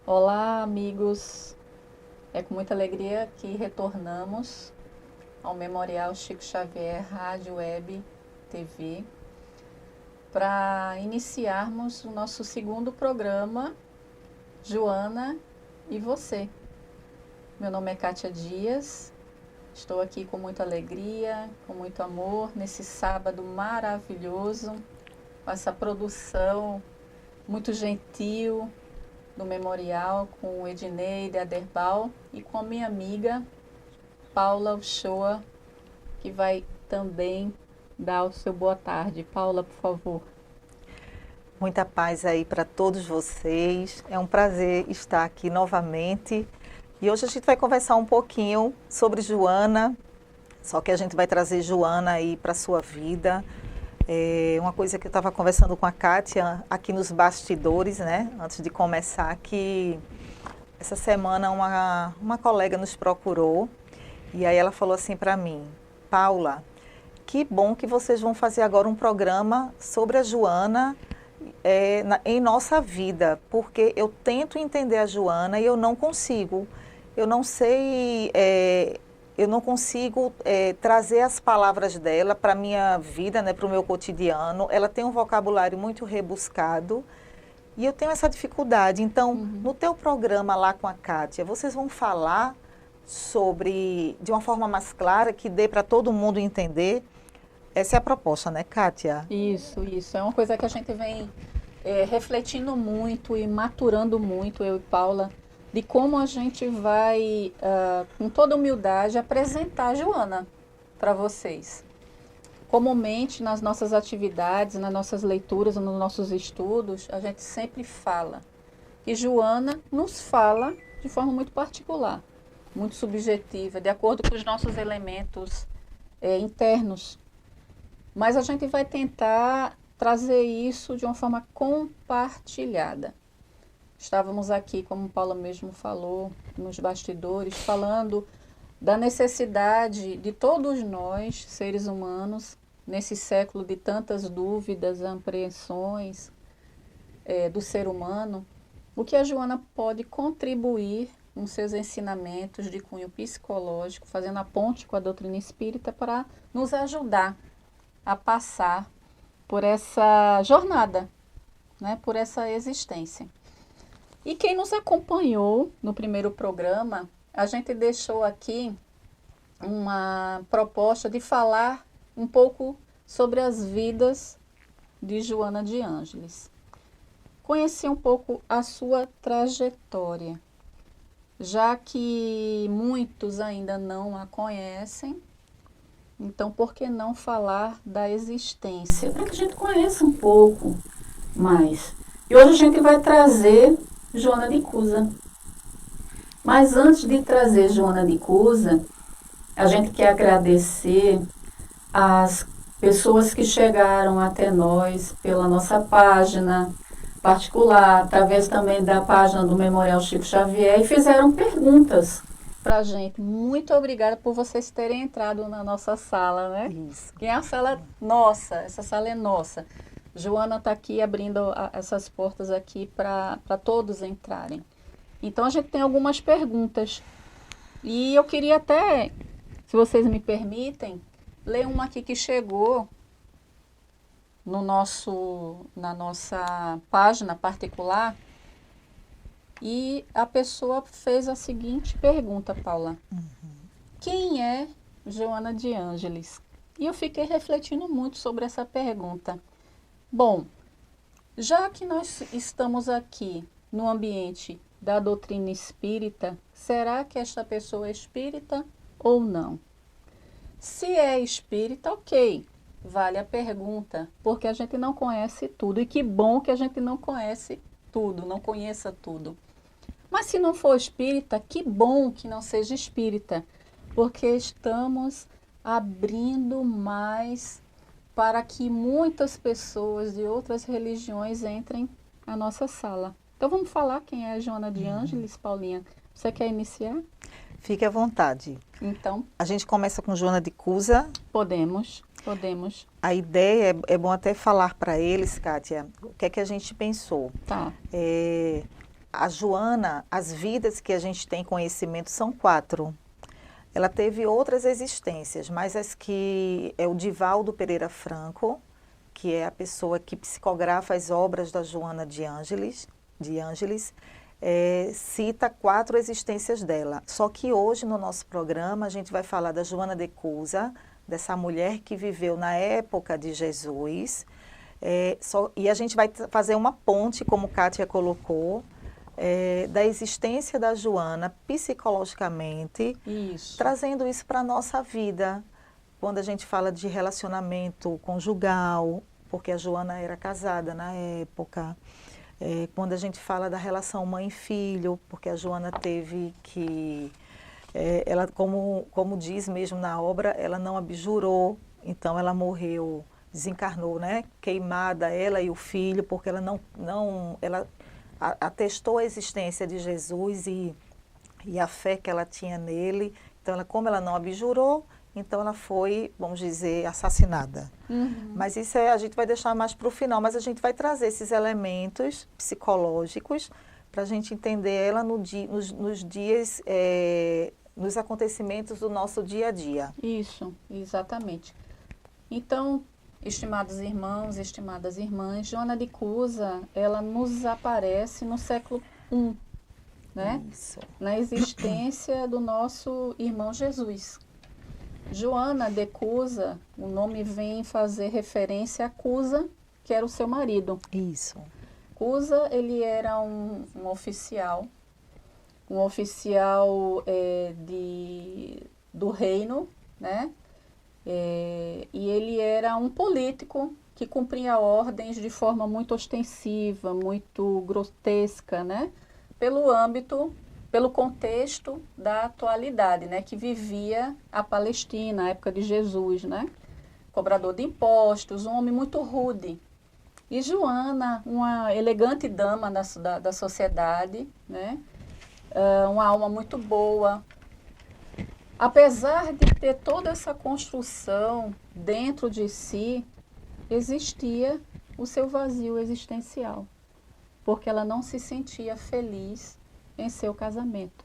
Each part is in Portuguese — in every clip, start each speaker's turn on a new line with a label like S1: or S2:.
S1: Olá, amigos. É com muita alegria que retornamos ao Memorial Chico Xavier Rádio Web TV para iniciarmos o nosso segundo programa, Joana e Você. Meu nome é Kátia Dias, estou aqui com muita alegria, com muito amor, nesse sábado maravilhoso, com essa produção muito gentil do Memorial, com o Edneide Aderbal e com a minha amiga Paula Uchoa, que vai também dar o seu boa tarde. Paula, por favor.
S2: Muita paz aí para todos vocês. É um prazer estar aqui novamente. E hoje a gente vai conversar um pouquinho sobre Joana, só que a gente vai trazer Joana aí para a sua vida. Uma coisa que eu estava conversando com a Kátia aqui nos bastidores, né? Antes de começar, que essa semana uma colega nos procurou e aí ela falou assim para mim: Paula, que bom que vocês vão fazer agora um programa sobre a Joana em nossa vida, porque eu tento entender a Joana e eu não consigo. Eu não sei, eu não consigo trazer as palavras dela para a minha vida, né, para o meu cotidiano. Ela tem um vocabulário muito rebuscado e eu tenho essa dificuldade. Então, no teu programa lá com a Kátia, vocês vão falar sobre, de uma forma mais clara, que dê para todo mundo entender. Essa é a proposta, né, Kátia?
S1: Isso. É uma coisa que a gente vem refletindo muito e maturando muito, eu e Paula, de como a gente vai, com toda humildade, apresentar a Joana para vocês. Comumente, nas nossas atividades, nas nossas leituras, nos nossos estudos, a gente sempre fala que Joana nos fala de forma muito particular, muito subjetiva, de acordo com os nossos elementos internos. Mas a gente vai tentar trazer isso de uma forma compartilhada. Estávamos aqui, como Paula mesmo falou, nos bastidores, falando da necessidade de todos nós, seres humanos, nesse século de tantas dúvidas, apreensões do ser humano, o que a Joana pode contribuir com seus ensinamentos de cunho psicológico, fazendo a ponte com a doutrina espírita para nos ajudar a passar por essa jornada, né, por essa existência. E quem nos acompanhou no primeiro programa, a gente deixou aqui uma proposta de falar um pouco sobre as vidas de Joana de Ângeles. Conhecer um pouco a sua trajetória, já que muitos ainda não a conhecem. Então, por que não falar da existência? Para que a gente conheça um pouco mais. E hoje a gente vai trazer Joana de Cusa. Mas antes de trazer Joana de Cusa, a gente quer agradecer às pessoas que chegaram até nós pela nossa página particular, através também da página do Memorial Chico Xavier, e fizeram perguntas para a gente. Muito obrigada por vocês terem entrado na nossa sala, né?
S2: Isso.
S1: Que é a sala nossa, essa sala é nossa. Joana está aqui abrindo essas portas aqui para todos entrarem. Então, a gente tem algumas perguntas. E eu queria até, se vocês me permitem, ler uma aqui que chegou na nossa página particular. E a pessoa fez a seguinte pergunta, Paula. Quem é Joana de Ângeles? E eu fiquei refletindo muito sobre essa pergunta. Bom, já que nós estamos aqui no ambiente da doutrina espírita, será que esta pessoa é espírita ou não? Se é espírita, ok, vale a pergunta, porque a gente não conhece tudo. E que bom que a gente não conhece tudo, não conheça tudo. Mas se não for espírita, que bom que não seja espírita, porque estamos abrindo mais para que muitas pessoas de outras religiões entrem na nossa sala. Então vamos falar quem é a Joana de Ângeles, Paulinha. Você quer iniciar?
S2: Fique à vontade.
S1: Então,
S2: A gente começa com Joana de Cusa.
S1: podemos.
S2: A ideia é bom até falar para eles, Kátia, o que é que a gente pensou.
S1: Tá.
S2: a Joana, as vidas que a gente tem conhecimento são 4. Ela teve outras existências, mas as que é o Divaldo Pereira Franco, que é a pessoa que psicografa as obras da Joana de Ângeles, cita 4 existências dela. Só que hoje no nosso programa a gente vai falar da Joana de Cusa, dessa mulher que viveu na época de Jesus, e a gente vai fazer uma ponte, como Kátia colocou, da existência da Joana psicologicamente, trazendo isso para a nossa vida. Quando a gente fala de relacionamento conjugal, porque a Joana era casada na época. Quando a gente fala da relação mãe-filho, porque a Joana teve que... ela, como diz mesmo na obra, ela não abjurou, então ela morreu, desencarnou, né? Queimada, ela e o filho, porque ela ela atestou a existência de Jesus e a fé que ela tinha nele. Então, como ela não abjurou, então ela foi, vamos dizer, assassinada. Mas isso a gente vai deixar mais para o final, mas a gente vai trazer esses elementos psicológicos para a gente entender ela nos dias, nos acontecimentos do nosso dia a dia.
S1: Isso, exatamente. Então, estimados irmãos, estimadas irmãs, Joana de Cusa, ela nos aparece no século I, né?
S2: Isso.
S1: Na existência do nosso irmão Jesus. Joana de Cusa, o nome vem fazer referência a Cusa, que era o seu marido.
S2: Isso.
S1: Cusa, ele era um oficial do reino, né? E ele era um político que cumpria ordens de forma muito ostensiva, muito grotesca, né? Pelo contexto da atualidade, né? Que vivia a Palestina, a época de Jesus, né? Cobrador de impostos, um homem muito rude. E Joana, uma elegante dama da sociedade, né? Uma alma muito boa. Apesar de ter toda essa construção dentro de si, existia o seu vazio existencial, porque ela não se sentia feliz em seu casamento.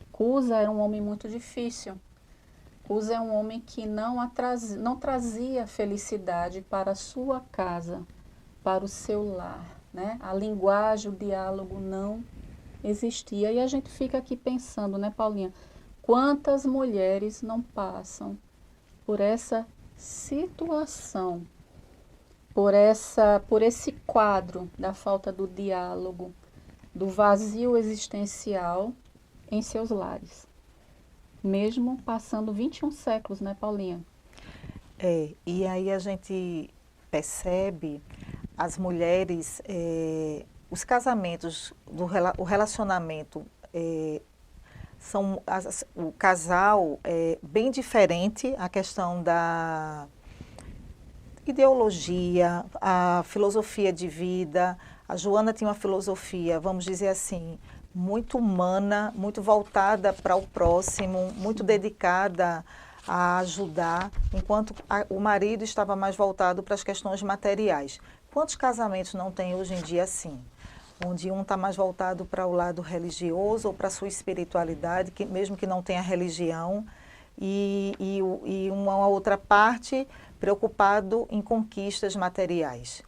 S1: Cusa era um homem muito difícil. Cusa é um homem que não trazia felicidade para a sua casa, para o seu lar, né? A linguagem, o diálogo não existia. E a gente fica aqui pensando, né, Paulinha? Quantas mulheres não passam por essa situação, por esse quadro da falta do diálogo, do vazio existencial em seus lares, mesmo passando 21 séculos, né, Paulinha?
S2: E aí a gente percebe as mulheres, os casamentos, o relacionamento, o casal é bem diferente, a questão da ideologia, a filosofia de vida. A Joana tinha uma filosofia, vamos dizer assim, muito humana, muito voltada para o próximo, muito dedicada a ajudar, enquanto o marido estava mais voltado para as questões materiais. Quantos casamentos não tem hoje em dia assim? Onde um está mais voltado para o lado religioso ou para a sua espiritualidade, mesmo que não tenha religião, e uma outra parte preocupado em conquistas materiais.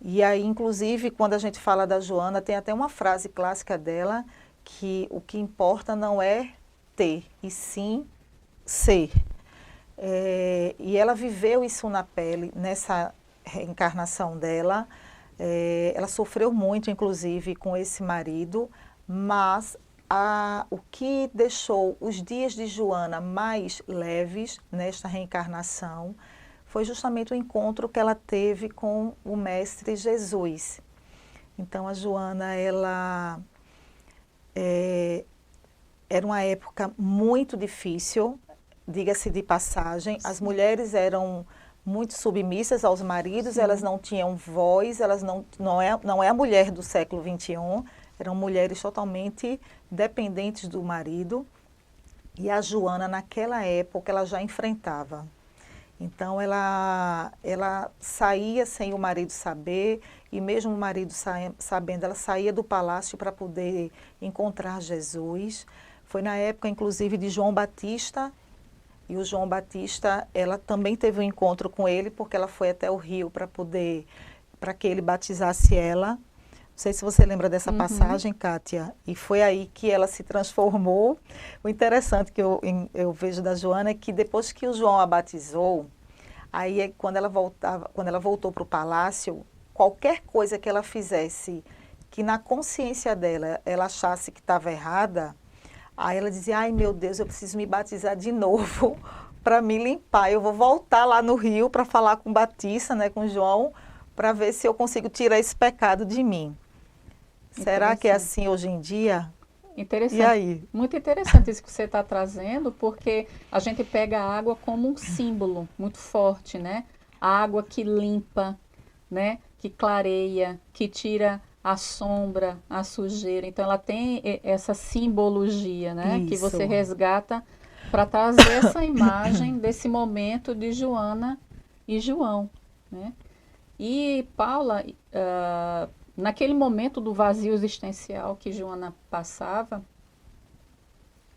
S2: E aí, inclusive, quando a gente fala da Joana, tem até uma frase clássica dela, que o que importa não é ter, e sim ser. E ela viveu isso na pele, nessa reencarnação dela. Ela sofreu muito, inclusive, com esse marido, mas o que deixou os dias de Joana mais leves nesta reencarnação foi justamente o encontro que ela teve com o Mestre Jesus. Então, a Joana, ela era uma época muito difícil, diga-se de passagem. As mulheres eram muito submissas aos maridos. Sim. Elas não tinham voz, elas não é a mulher do século XXI, eram mulheres totalmente dependentes do marido. E a Joana, naquela época, ela já enfrentava. Então, ela saía sem o marido saber, e mesmo o marido sabendo, ela saía do palácio para poder encontrar Jesus. Foi na época, inclusive, de João Batista, e o João Batista, ela também teve um encontro com ele, porque ela foi até o rio para que ele batizasse ela. Não sei se você lembra dessa passagem, Kátia, e foi aí que ela se transformou. O interessante que eu vejo da Joana é que depois que o João a batizou, aí quando ela voltou para o palácio, qualquer coisa que ela fizesse que na consciência dela ela achasse que estava errada, aí ela dizia, ai meu Deus, eu preciso me batizar de novo para me limpar. Eu vou voltar lá no rio para falar com Batista, né, com João, para ver se eu consigo tirar esse pecado de mim. Será que é assim hoje em dia?
S1: Interessante.
S2: E aí?
S1: Muito interessante isso que você está trazendo, porque a gente pega a água como um símbolo muito forte, né? A água que limpa, né? Que clareia, que tira a sombra, a sujeira. Então, ela tem essa simbologia, né?
S2: Isso.
S1: Que você resgata para trazer essa imagem desse momento de Joana e João, né? E Paula, naquele momento do vazio existencial que Joana passava,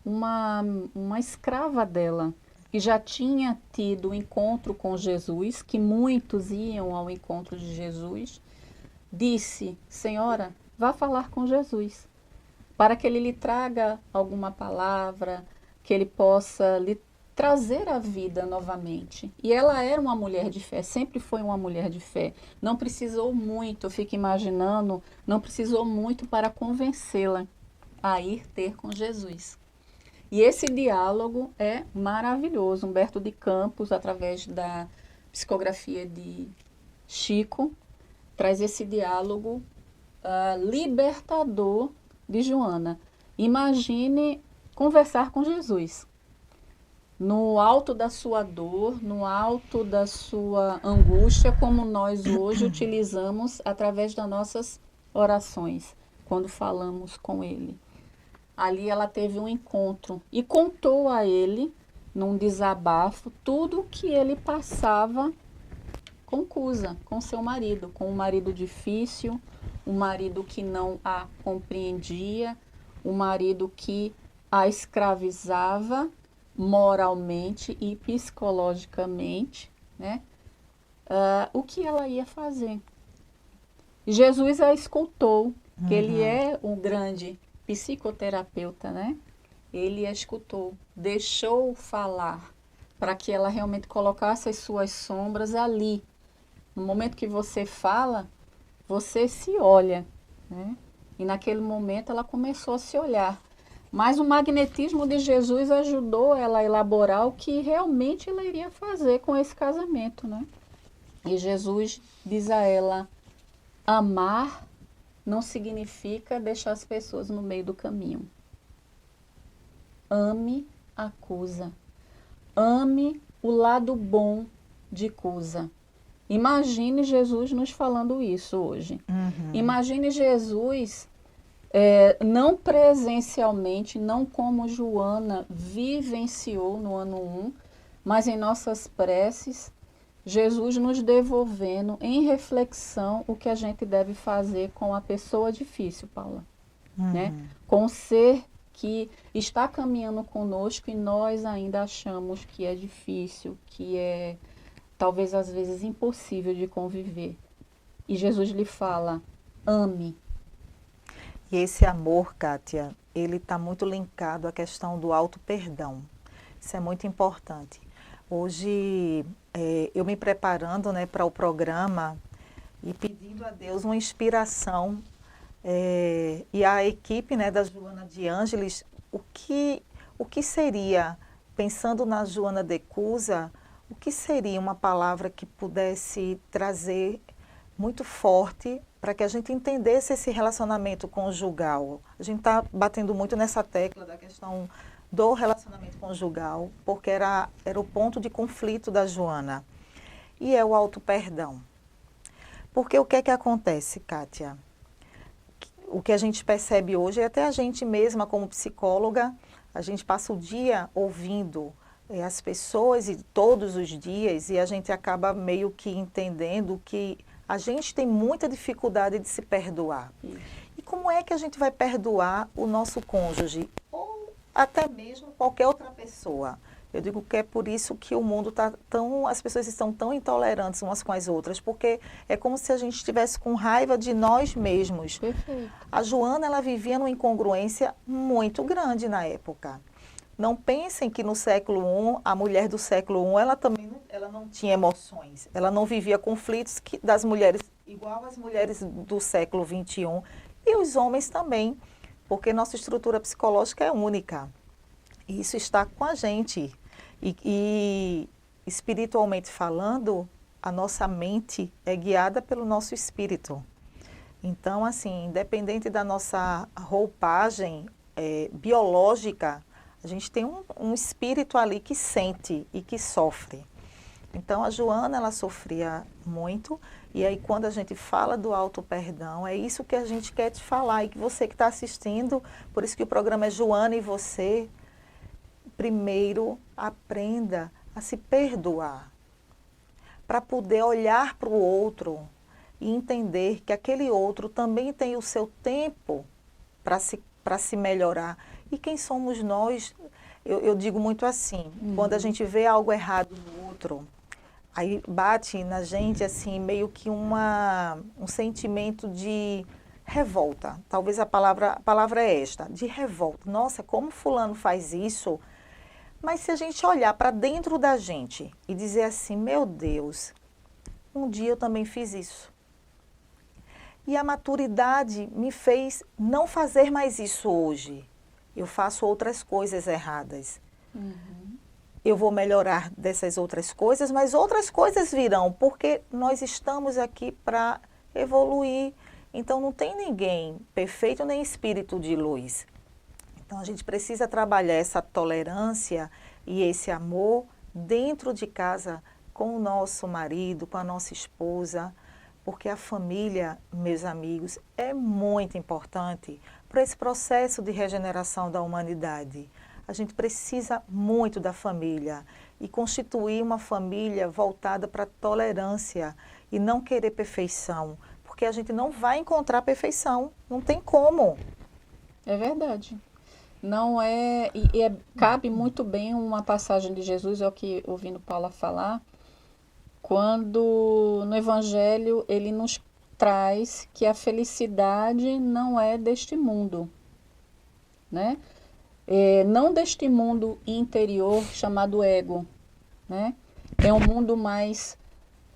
S1: uma escrava dela, que já tinha tido um encontro com Jesus, que muitos iam ao encontro de Jesus, disse, Senhora, vá falar com Jesus, para que ele lhe traga alguma palavra, que ele possa lhe trazer a vida novamente. E ela era uma mulher de fé, sempre foi uma mulher de fé. Não precisou muito, eu fico imaginando, não precisou muito para convencê-la a ir ter com Jesus. E esse diálogo é maravilhoso. Humberto de Campos, através da psicografia de Chico, traz esse diálogo libertador de Joana. Imagine conversar com Jesus. No alto da sua dor, no alto da sua angústia, como nós hoje utilizamos através das nossas orações, quando falamos com Ele. Ali ela teve um encontro e contou a ele, num desabafo, tudo o que ele passava com Cusa, com seu marido, com um marido difícil, um marido que não a compreendia, um marido que a escravizava moralmente e psicologicamente, né? O que ela ia fazer? Jesus a escutou, que ele é um grande psicoterapeuta, né? Ele a escutou, deixou falar, para que ela realmente colocasse as suas sombras ali. No momento que você fala, você se olha, né? E naquele momento ela começou a se olhar. Mas o magnetismo de Jesus ajudou ela a elaborar o que realmente ela iria fazer com esse casamento, né? E Jesus diz a ela, amar não significa deixar as pessoas no meio do caminho. Ame a Cusa. Ame o lado bom de Cusa. Imagine Jesus nos falando isso hoje. Imagine Jesus... não presencialmente, não como Joana vivenciou no ano 1, mas em nossas preces, Jesus nos devolvendo em reflexão o que a gente deve fazer com a pessoa difícil, Paula. Né? Com o ser que está caminhando conosco e nós ainda achamos que é difícil, que é talvez às vezes impossível de conviver. E Jesus lhe fala, ame.
S2: E esse amor, Kátia, ele está muito linkado à questão do auto-perdão. Isso é muito importante. Hoje, eu me preparando, né, para o programa e pedindo a Deus uma inspiração, e a equipe, né, da Joana de Ângeles, o que seria, pensando na Joana de Cusa, o que seria uma palavra que pudesse trazer muito forte para que a gente entendesse esse relacionamento conjugal. A gente está batendo muito nessa tecla da questão do relacionamento conjugal, porque era o ponto de conflito da Joana. E é o auto-perdão. Porque o que é que acontece, Kátia? O que a gente percebe hoje, e até a gente mesma como psicóloga, a gente passa o dia ouvindo as pessoas e todos os dias, e a gente acaba meio que entendendo que a gente tem muita dificuldade de se perdoar. E como é que a gente vai perdoar o nosso cônjuge? Ou até mesmo qualquer outra pessoa? Eu digo que é por isso que o mundo está tão, as pessoas estão tão intolerantes umas com as outras, porque é como se a gente estivesse com raiva de nós mesmos.
S1: Perfeito.
S2: A Joana, ela vivia numa incongruência muito grande na época. Não pensem que no século I, a mulher do século I, ela também ela não tinha emoções. Ela não vivia conflitos das mulheres, igual às mulheres do século XXI. E os homens também, porque nossa estrutura psicológica é única. E isso está com a gente. E espiritualmente falando, a nossa mente é guiada pelo nosso espírito. Então, assim, independente da nossa roupagem biológica, a gente tem um espírito ali que sente e que sofre. Então, a Joana, ela sofria muito. E aí, quando a gente fala do auto-perdão, é isso que a gente quer te falar. E que você que está assistindo, por isso que o programa é Joana e Você, primeiro aprenda a se perdoar. Para poder olhar para o outro e entender que aquele outro também tem o seu tempo para se melhorar. E quem somos nós? Eu digo muito assim, quando a gente vê algo errado no outro, aí bate na gente assim meio que um sentimento de revolta. Talvez a palavra é esta, de revolta. Nossa, como fulano faz isso? Mas se a gente olhar para dentro da gente e dizer assim, meu Deus, um dia eu também fiz isso. E a maturidade me fez não fazer mais isso hoje. Eu faço outras coisas erradas. Eu vou melhorar dessas outras coisas, mas outras coisas virão, porque nós estamos aqui para evoluir. Então não tem ninguém perfeito nem espírito de luz. Então a gente precisa trabalhar essa tolerância e esse amor dentro de casa com o nosso marido, com a nossa esposa, porque a família, meus amigos, é muito importante para esse processo de regeneração da humanidade. A gente precisa muito da família e constituir uma família voltada para a tolerância e não querer perfeição, porque a gente não vai encontrar perfeição, não tem como.
S1: É verdade. Não é, cabe muito bem uma passagem de Jesus, é o que ouvindo Paula falar, quando no Evangelho ele nos traz que a felicidade não é deste mundo, né? Não deste mundo interior chamado ego, né? É um mundo mais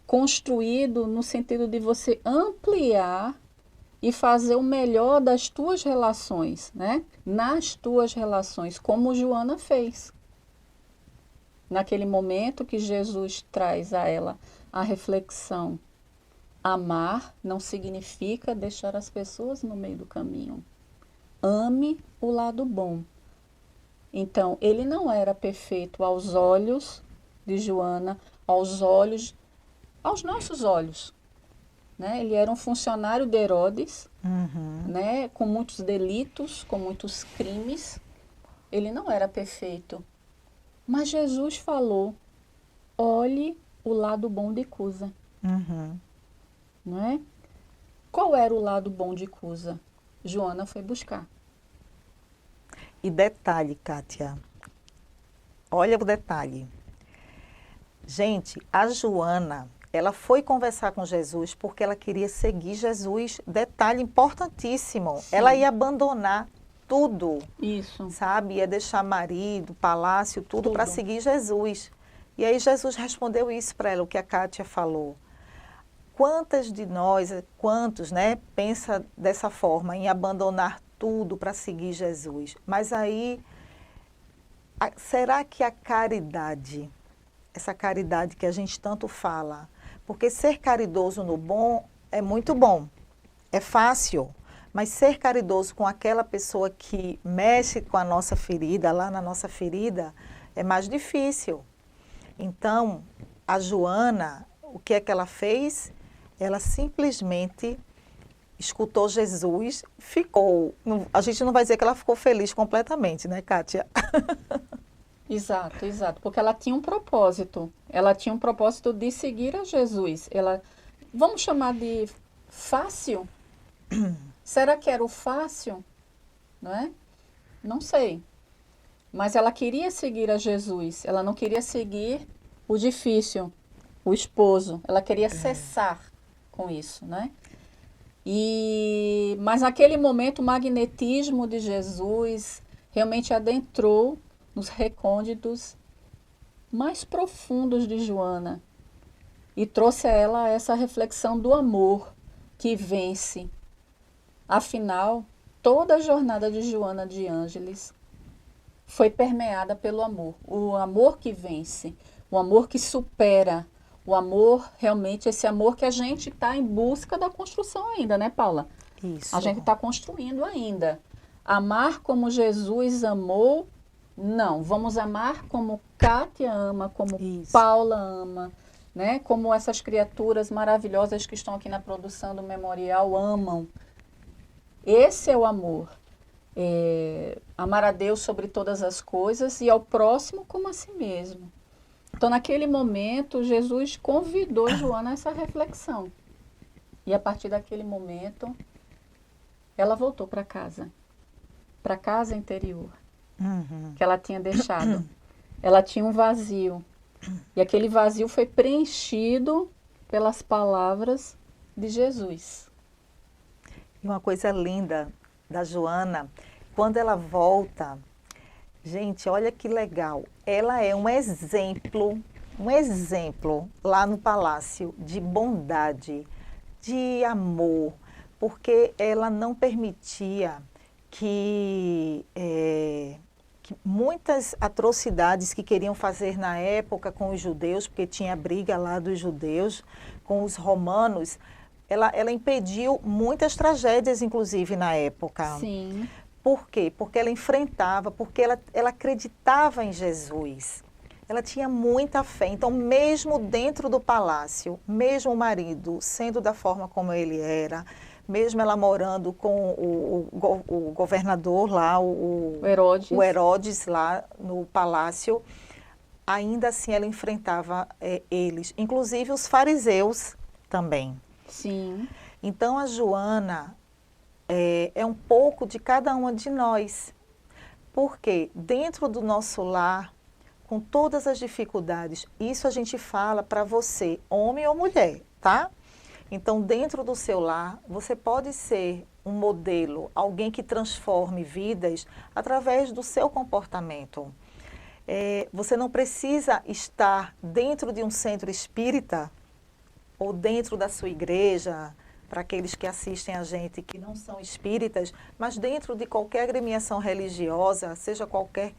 S1: construído no sentido de você ampliar e fazer o melhor das tuas relações, né? Nas tuas relações, como Joana fez. Naquele momento que Jesus traz a ela a reflexão, amar não significa deixar as pessoas no meio do caminho. Ame o lado bom. Então, ele não era perfeito aos olhos de Joana, aos nossos olhos. Né? Ele era um funcionário de Herodes, né? Com muitos delitos, com muitos crimes. Ele não era perfeito. Mas Jesus falou, olhe o lado bom de Cusa. Não é? Qual era o lado bom de Cusa? Joana foi buscar.
S2: E detalhe, Kátia, olha o detalhe. Gente, a Joana, ela foi conversar com Jesus porque ela queria seguir Jesus. Detalhe importantíssimo. Sim. Ela ia abandonar tudo.
S1: Isso.
S2: Sabe? Ia deixar marido, palácio, tudo para seguir Jesus. E aí Jesus respondeu isso para ela, o que a Kátia falou. Quantas de nós, quantos, né, pensa dessa forma, em abandonar tudo para seguir Jesus? Mas aí, será que a caridade, essa caridade que a gente tanto fala, porque ser caridoso no bom é muito bom, é fácil, mas ser caridoso com aquela pessoa que mexe com a nossa ferida, lá na nossa ferida, é mais difícil. Então, a Joana, o que é que ela fez? Ela simplesmente escutou Jesus, ficou. A gente não vai dizer que ela ficou feliz completamente, né, Kátia?
S1: Exato, exato. Porque ela tinha um propósito. Ela tinha um propósito de seguir a Jesus. Ela, vamos chamar de fácil? Será que era o fácil? Não é? Não sei. Mas ela queria seguir a Jesus. Ela não queria seguir o difícil, o esposo. Ela queria cessar com isso, né? Mas naquele momento o magnetismo de Jesus realmente adentrou nos recônditos mais profundos de Joana e trouxe a ela essa reflexão do amor que vence. Afinal, toda a jornada de Joana de Ângeles foi permeada pelo amor. O amor que vence, o amor que supera, o amor, realmente, esse amor que a gente está em busca da construção ainda, né, Paula?
S2: Isso.
S1: A gente está construindo ainda. Amar como Jesus amou, não. Vamos amar como Kátia ama, como
S2: Isso.
S1: Paula ama, né? Como essas criaturas maravilhosas que estão aqui na produção do Memorial amam. Esse é o amor. Amar a Deus sobre todas as coisas e ao próximo como a si mesmo. Então, naquele momento, Jesus convidou Joana a essa reflexão. E a partir daquele momento, ela voltou para casa interior, que ela tinha deixado. Ela tinha um vazio. E aquele vazio foi preenchido pelas palavras de Jesus.
S2: E uma coisa linda da Joana, quando ela volta, gente, olha que legal. Ela é um exemplo lá no palácio de bondade, de amor, porque ela não permitia que muitas atrocidades que queriam fazer na época com os judeus, porque tinha briga lá dos judeus com os romanos, ela impediu muitas tragédias, inclusive, na época.
S1: Sim.
S2: Por quê? Porque ela enfrentava, porque ela acreditava em Jesus. Ela tinha muita fé. Então, mesmo dentro do palácio, mesmo o marido sendo da forma como ele era, mesmo ela morando com o governador lá, o Herodes lá no palácio, ainda assim ela enfrentava eles, inclusive os também.
S1: Sim.
S2: Então, a Joana é um pouco de cada uma de nós. Porque dentro do nosso lar, com todas as dificuldades, isso a gente fala para você, homem ou mulher, tá? Então, dentro do seu lar, você pode ser um modelo, alguém que transforme vidas através do seu comportamento. Você não precisa estar dentro de um centro espírita ou dentro da sua igreja, para aqueles que assistem a gente que não são espíritas, mas dentro de qualquer agremiação religiosa, seja qualquer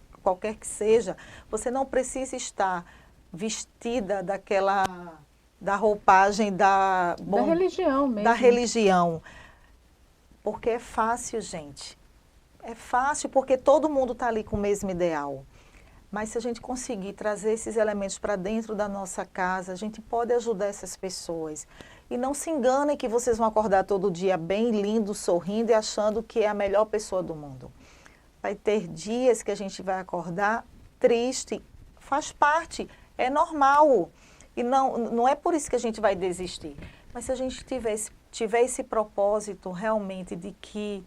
S2: que seja, você não precisa estar vestida da roupagem da
S1: religião mesmo.
S2: Da religião. Porque é fácil, gente. É fácil porque todo mundo está ali com o mesmo ideal. Mas se a gente conseguir trazer esses elementos para dentro da nossa casa, a gente pode ajudar essas pessoas. E não se enganem que vocês vão acordar todo dia bem, lindo, sorrindo e achando que é a melhor pessoa do mundo. Vai ter dias que a gente vai acordar triste, faz parte, é normal. E não é por isso que a gente vai desistir. Mas se a gente tiver esse propósito realmente de que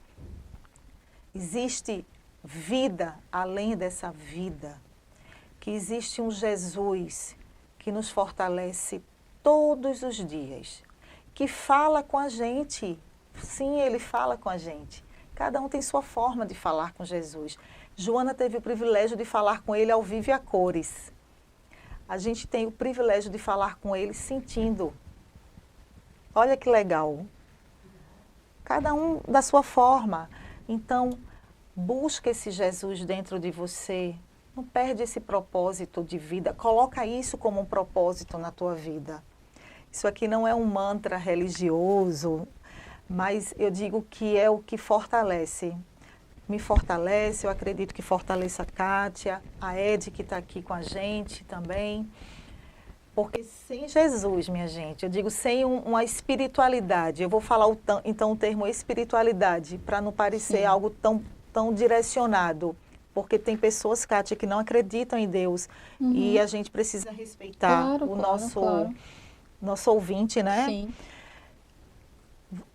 S2: existe vida além dessa vida, que existe um Jesus que nos fortalece todos os dias, que fala com a gente. Sim, ele fala com a gente. Cada um tem sua forma de falar com Jesus. Joana teve o privilégio de falar com ele ao vivo e a cores. A gente tem o privilégio de falar com ele sentindo. Olha que legal. Cada um da sua forma. Então, busca esse Jesus dentro de você. Não perde esse propósito de vida. Coloca isso como um propósito na tua vida. Isso aqui não é um mantra religioso, mas eu digo que é o que fortalece. Me fortalece, eu acredito que fortaleça a Kátia, a Ed que está aqui com a gente também. Porque sem Jesus, minha gente, eu digo sem uma espiritualidade, eu vou falar então o termo espiritualidade, para não parecer algo tão direcionado. porque tem pessoas, Kátia, que não acreditam em Deus e a gente precisa respeitar o nosso ouvinte, né?
S1: Sim.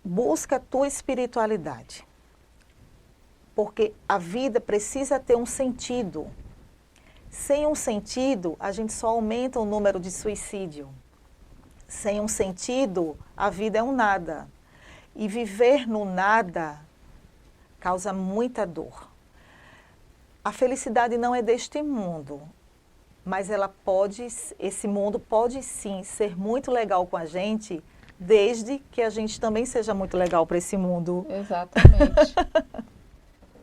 S2: Busca a tua espiritualidade, porque a vida precisa ter um sentido. Sem um sentido, a gente só aumenta o número de suicídio. Sem um sentido, a vida é um nada. E viver no nada causa muita dor. A felicidade não é deste mundo, mas esse mundo pode sim ser muito legal com a gente, desde que a gente também seja muito legal para esse mundo.
S1: Exatamente.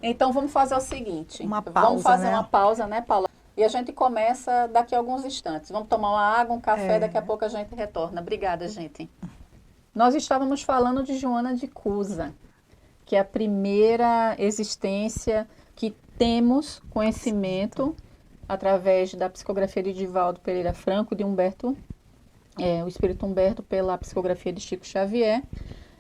S1: Então vamos fazer o seguinte. Vamos fazer uma pausa, né, Paula? E a gente começa daqui a alguns instantes. Vamos tomar uma água, um café, daqui a pouco a gente retorna. Obrigada, gente. Nós estávamos falando de Joana de Cusa, que é a primeira existência que temos conhecimento através da psicografia de Divaldo Pereira Franco, de o Espírito Humberto, pela psicografia de Chico Xavier.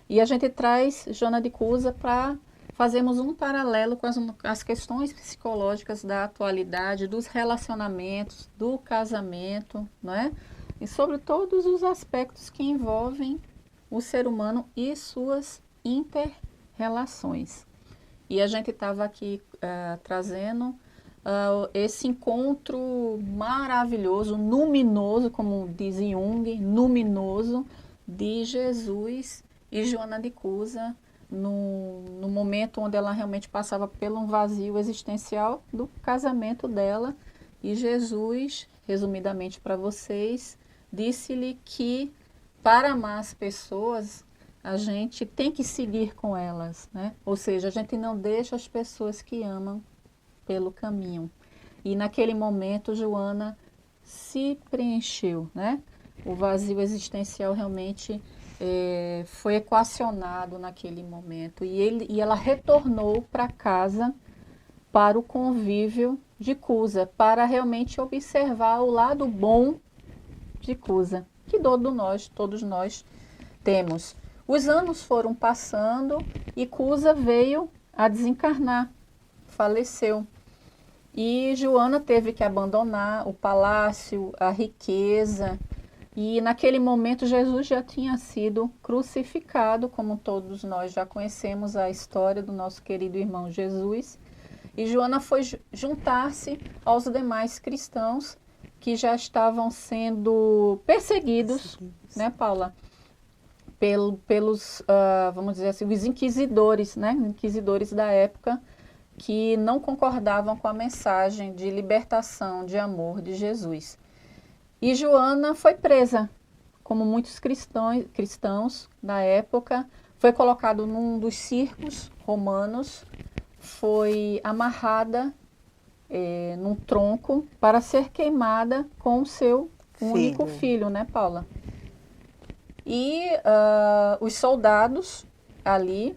S1: E a gente traz Joana de Cusa para fazermos um paralelo com as questões psicológicas da atualidade, dos relacionamentos, do casamento, não é? E sobre todos os aspectos que envolvem o ser humano e suas inter-relações. E a gente estava aqui trazendo esse encontro maravilhoso, luminoso, como diz Jung, luminoso, de Jesus e Joana de Cusa, no momento onde ela realmente passava por um vazio existencial do casamento dela. E Jesus, resumidamente para vocês, disse-lhe que para amar as pessoas, a gente tem que seguir com elas, né? Ou seja, a gente não deixa as pessoas que amam pelo caminho. E naquele momento, Joana se preencheu, né? O vazio existencial realmente foi equacionado naquele momento. E ela retornou para casa, para o convívio de Cusa, para realmente observar o lado bom de Cusa, que todos nós temos. Os anos foram passando e Cusa veio a desencarnar, faleceu. E Joana teve que abandonar o palácio, a riqueza. E naquele momento Jesus já tinha sido crucificado, como todos nós já conhecemos a história do nosso querido irmão Jesus. E Joana foi juntar-se aos demais cristãos que já estavam sendo perseguidos, né, Paula? Pelos, vamos dizer assim, os inquisidores, né? Inquisidores da época, que não concordavam com a mensagem de libertação, de amor de Jesus. E Joana foi presa, como muitos cristãos da época, foi colocado num dos circos romanos, foi amarrada num tronco para ser queimada com o seu único filho, né, Paula? E os soldados ali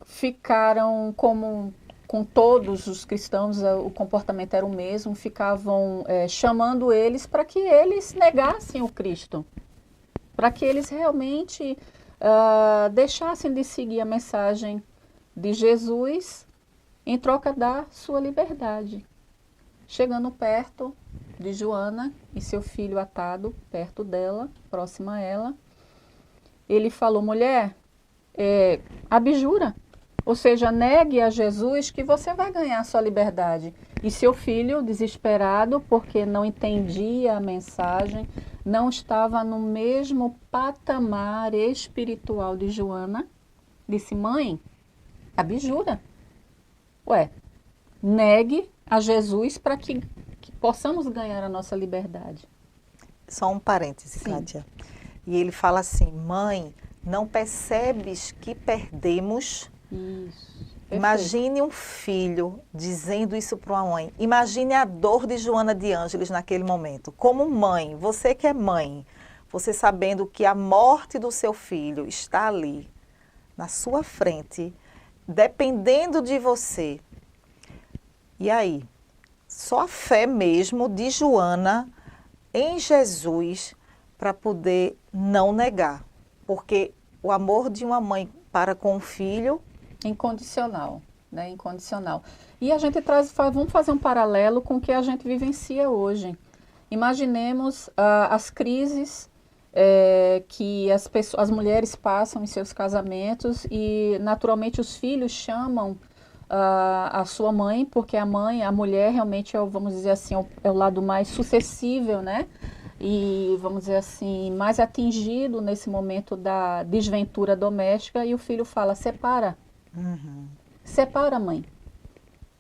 S1: ficaram com todos os cristãos, o comportamento era o mesmo, ficavam chamando eles para que eles negassem o Cristo, para que eles realmente deixassem de seguir a mensagem de Jesus em troca da sua liberdade. Chegando perto de Joana e seu filho atado perto dela, próxima a ela, ele falou: mulher, abjura. Ou seja, negue a Jesus que você vai ganhar a sua liberdade. E seu filho, desesperado, porque não entendia a mensagem, não estava no mesmo patamar espiritual de Joana, disse: mãe, abjura. Negue a Jesus para que possamos ganhar a nossa liberdade.
S2: Só um parêntese, Kátia. E ele fala assim: mãe, não percebes que perdemos?
S1: Isso.
S2: Imagine um filho dizendo isso para uma mãe. Imagine a dor de Joana de Ângeles naquele momento. Como mãe, você que é mãe, você sabendo que a morte do seu filho está ali, na sua frente, dependendo de você. E aí? Só a fé mesmo de Joana em Jesus para poder não negar. Porque o amor de uma mãe para com o filho...
S1: Incondicional. né, incondicional. E a gente vamos fazer um paralelo com o que a gente vivencia hoje. Imaginemos as crises que as mulheres passam em seus casamentos e, naturalmente, os filhos chamam a sua mãe, porque a mulher realmente vamos dizer assim, é o lado mais suscetível, né? E, vamos dizer assim, mais atingido nesse momento da desventura doméstica, e o filho fala, separa. Separa, mãe.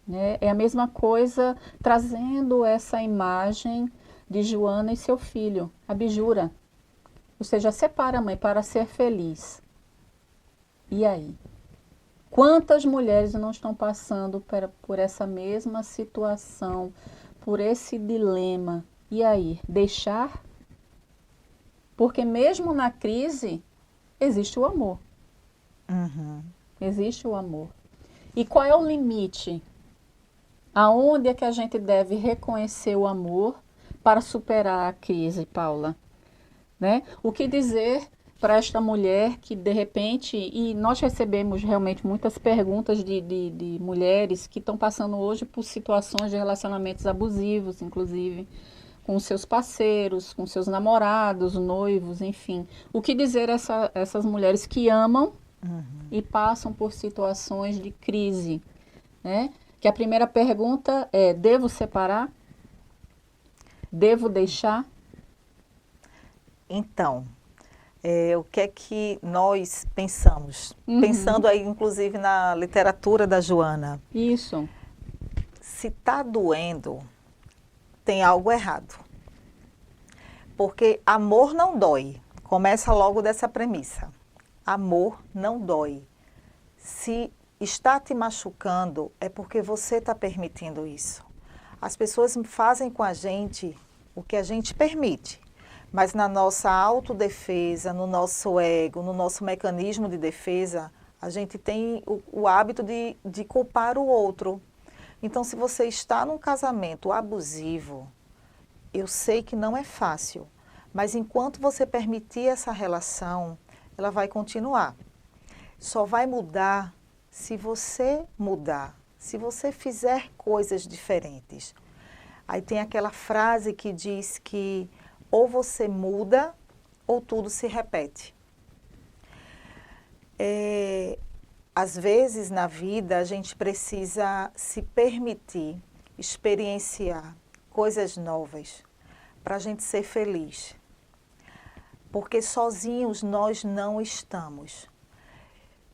S1: Né? É a mesma coisa trazendo essa imagem de Joana e seu filho, abjura. Ou seja, separa, mãe, para ser feliz. E aí? Quantas mulheres não estão passando por essa mesma situação, por esse dilema? E aí? Deixar? Porque mesmo na crise, existe o amor. Existe o amor. E qual é o limite? Aonde é que a gente deve reconhecer o amor para superar a crise, Paula? Né? O que dizer para esta mulher que, de repente, e nós recebemos realmente muitas perguntas de mulheres que estão passando hoje por situações de relacionamentos abusivos, inclusive, com seus parceiros, com seus namorados, noivos, enfim. O que dizer essas mulheres que amam e passam por situações de crise, né? Que a primeira pergunta é, devo separar? Devo deixar?
S2: Então, o que é que nós pensamos? Pensando aí, inclusive, na literatura da Joana.
S1: Isso.
S2: Se está doendo, tem algo errado. Porque amor não dói. Começa logo dessa premissa. Amor não dói. Se está te machucando, é porque você está permitindo isso. As pessoas fazem com a gente o que a gente permite. Mas na nossa autodefesa, no nosso ego, no nosso mecanismo de defesa, a gente tem o hábito de culpar o outro. Então, se você está num casamento abusivo, eu sei que não é fácil, mas enquanto você permitir essa relação, ela vai continuar. Só vai mudar se você mudar, se você fizer coisas diferentes. Aí tem aquela frase que diz que ou você muda ou tudo se repete. Às vezes na vida a gente precisa se permitir experienciar coisas novas para a gente ser feliz. Porque sozinhos nós não estamos.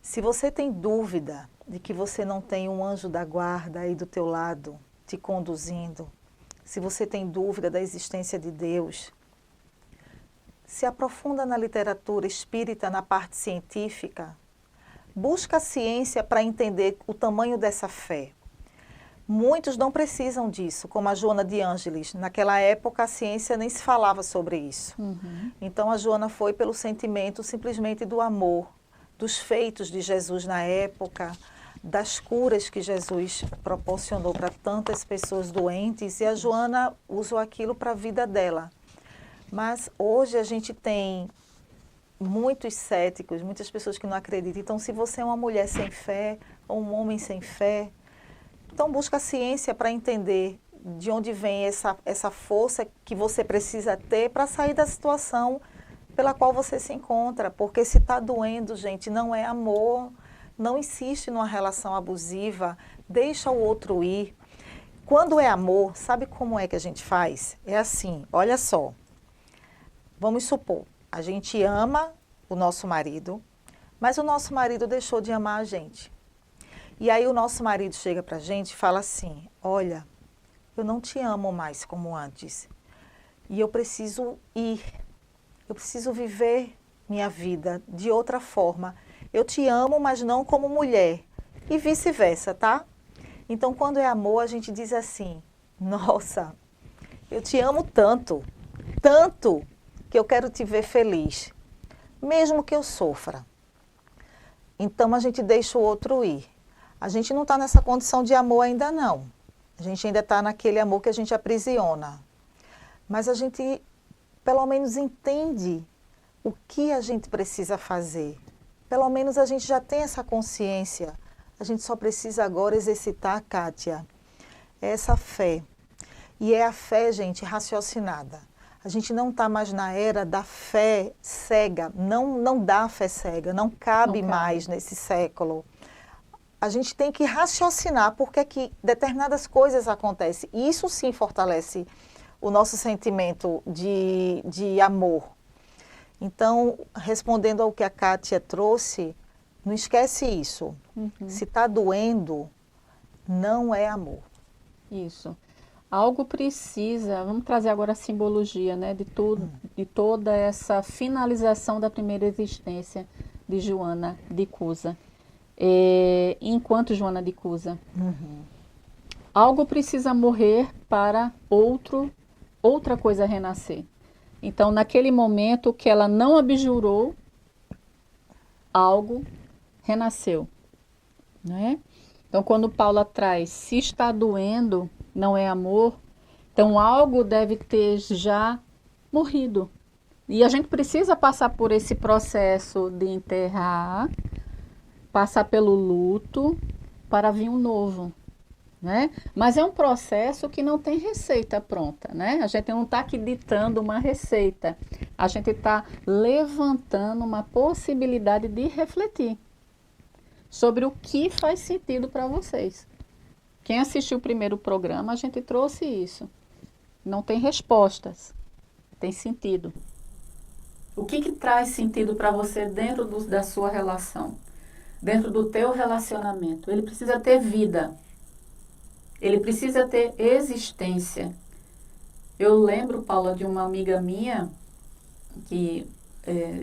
S2: Se você tem dúvida de que você não tem um anjo da guarda aí do teu lado te conduzindo, se você tem dúvida da existência de Deus, se aprofunda na literatura espírita, na parte científica, busca a ciência para entender o tamanho dessa fé. Muitos não precisam disso, como a Joana de Ângeles. Naquela época a ciência nem se falava sobre isso. Então a Joana foi pelo sentimento simplesmente do amor, dos feitos de Jesus na época, das curas que Jesus proporcionou para tantas pessoas doentes, e a Joana usou aquilo para a vida dela. Mas hoje a gente tem muitos céticos, muitas pessoas que não acreditam. Então, se você é uma mulher sem fé ou um homem sem fé, então busca a ciência para entender de onde vem essa força que você precisa ter para sair da situação pela qual você se encontra. Porque se está doendo, gente, não é amor, não insiste numa relação abusiva, deixa o outro ir. Quando é amor, sabe como é que a gente faz? É assim, olha só, vamos supor, a gente ama o nosso marido, mas o nosso marido deixou de amar a gente. E aí o nosso marido chega para a gente e fala assim, olha, eu não te amo mais como antes. E eu preciso ir, eu preciso viver minha vida de outra forma. Eu te amo, mas não como mulher. E vice-versa, tá? Então, quando é amor, a gente diz assim, nossa, eu te amo tanto, tanto, que eu quero te ver feliz, mesmo que eu sofra. Então, a gente deixa o outro ir. A gente não está nessa condição de amor ainda não. A gente ainda está naquele amor que a gente aprisiona. Mas a gente, pelo menos, entende o que a gente precisa fazer. Pelo menos a gente já tem essa consciência A gente só precisa agora exercitar, Kátia, essa fé. E é a fé, gente, raciocinada. A gente não está mais na era da fé cega, não dá fé cega, não cabe mais nesse século. A gente tem que raciocinar porque que determinadas coisas acontecem. E isso sim fortalece o nosso sentimento de amor. Então, respondendo ao que a Kátia trouxe, não esquece isso. Se está doendo, não é amor.
S1: Isso. Algo precisa, vamos trazer agora a simbologia, né, de tudo, de toda essa finalização da primeira existência de Joana de Cusa. Enquanto Joana de Cusa, algo precisa morrer para outra coisa renascer. Então, naquele momento que ela não abjurou, algo renasceu, né? Então, quando Paula traz, se está doendo, não é amor, então algo deve ter já morrido. E a gente precisa passar por esse processo de enterrar, passar pelo luto para vir um novo, né? Mas é um processo que não tem receita pronta, né? A gente não está aqui ditando uma receita, a gente está levantando uma possibilidade de refletir sobre o que faz sentido para vocês. Quem assistiu o primeiro programa, a gente trouxe isso. Não tem respostas, tem sentido. O que traz sentido para você dentro da sua relação? Dentro do teu relacionamento? Ele precisa ter vida. Ele precisa ter existência. Eu lembro, Paula, de uma amiga minha, que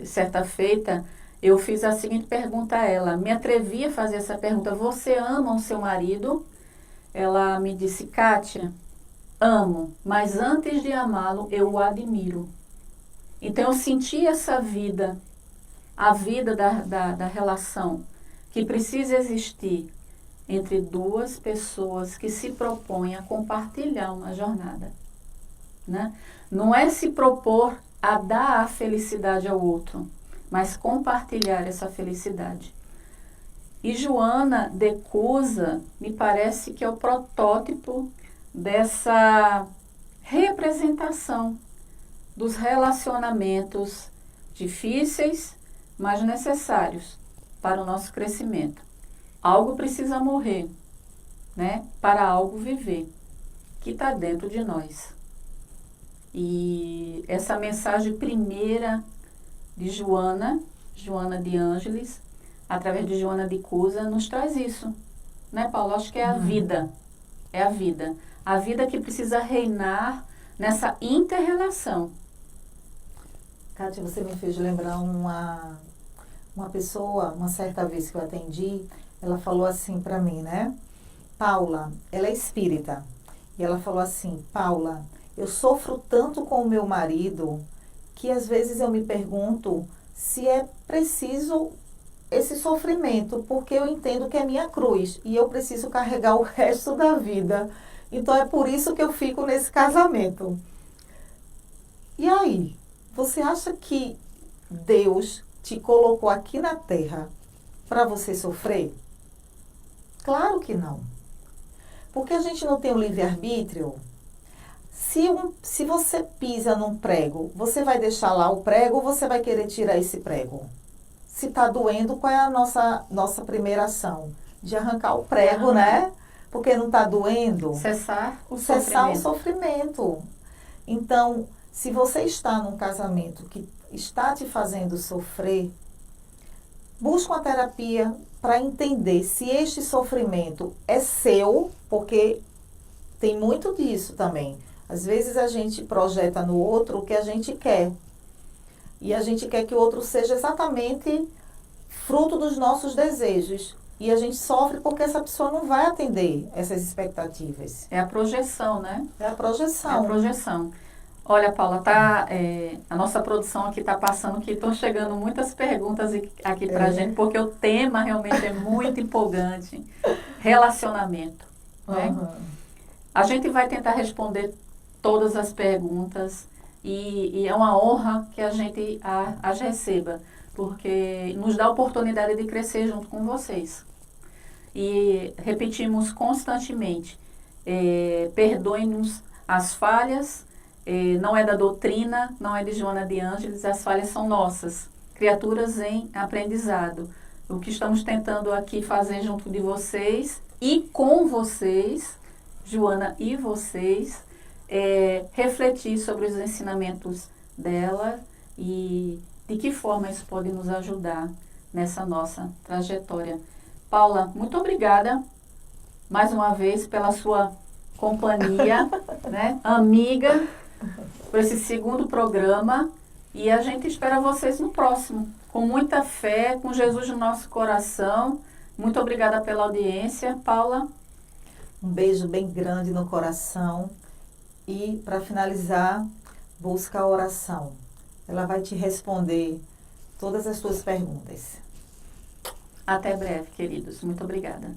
S1: certa feita eu fiz a seguinte pergunta a ela. Me atrevi a fazer essa pergunta. Você ama o seu marido? Ela me disse, Kátia, amo, mas antes de amá-lo, eu o admiro. Então, eu senti essa vida, a vida da relação, que precisa existir entre duas pessoas que se propõem a compartilhar uma jornada, né? Não é se propor a dar a felicidade ao outro, mas compartilhar essa felicidade. E Joana de Cusa me parece que é o protótipo dessa representação dos relacionamentos difíceis, mas necessários para o nosso crescimento. Algo precisa morrer, né, para algo viver, que está dentro de nós. E essa mensagem primeira de Joana de Ângeles, através de Joana de Cusa, nos traz isso, né, Paulo? Acho que é a vida, é a vida. A vida que precisa reinar nessa inter-relação.
S2: Kátia, você me fez lembrar uma pessoa, uma certa vez que eu atendi, ela falou assim para mim, né? Paula, ela é espírita, e ela falou assim, Paula, eu sofro tanto com o meu marido que às vezes eu me pergunto se é preciso esse sofrimento, porque eu entendo que é minha cruz e eu preciso carregar o resto da vida. Então é por isso que eu fico nesse casamento. E aí, você acha que Deus te colocou aqui na Terra para você sofrer? Claro que não. Porque a gente não tem o livre-arbítrio. Se você pisa num prego, você vai deixar lá o prego ou você vai querer tirar esse prego? Se está doendo, qual é a nossa primeira ação? De arrancar o prego, né? Porque não está doendo.
S1: Cessar o
S2: sofrimento. Então, se você está num casamento que está te fazendo sofrer, busque uma terapia para entender se este sofrimento é seu, porque tem muito disso também. Às vezes a gente projeta no outro o que a gente quer. E a gente quer que o outro seja exatamente fruto dos nossos desejos. E a gente sofre porque essa pessoa não vai atender essas expectativas.
S1: É a projeção, né?
S2: É a projeção.
S1: É a projeção. Olha, Paula, a nossa produção aqui está passando que estão chegando muitas perguntas aqui para a gente, porque o tema realmente é muito empolgante. Relacionamento. Né? A gente vai tentar responder todas as perguntas e é uma honra que a gente as receba, porque nos dá a oportunidade de crescer junto com vocês. e repetimos constantemente, perdoe-nos as falhas, não é da doutrina, não é de Joana de Ângeles, as falhas são nossas, criaturas em aprendizado. O que estamos tentando aqui fazer junto de vocês e com vocês, Joana e vocês, refletir sobre os ensinamentos dela e de que forma isso pode nos ajudar nessa nossa trajetória. Paula, muito obrigada mais uma vez pela sua companhia, né, amiga, por esse segundo programa, e a gente espera vocês no próximo, com muita fé, com Jesus no nosso coração. Muito obrigada pela audiência, Paula.
S2: Um beijo bem grande no coração. E, para finalizar, busca a oração. Ela vai te responder todas as suas perguntas.
S1: Até breve, queridos. Muito obrigada.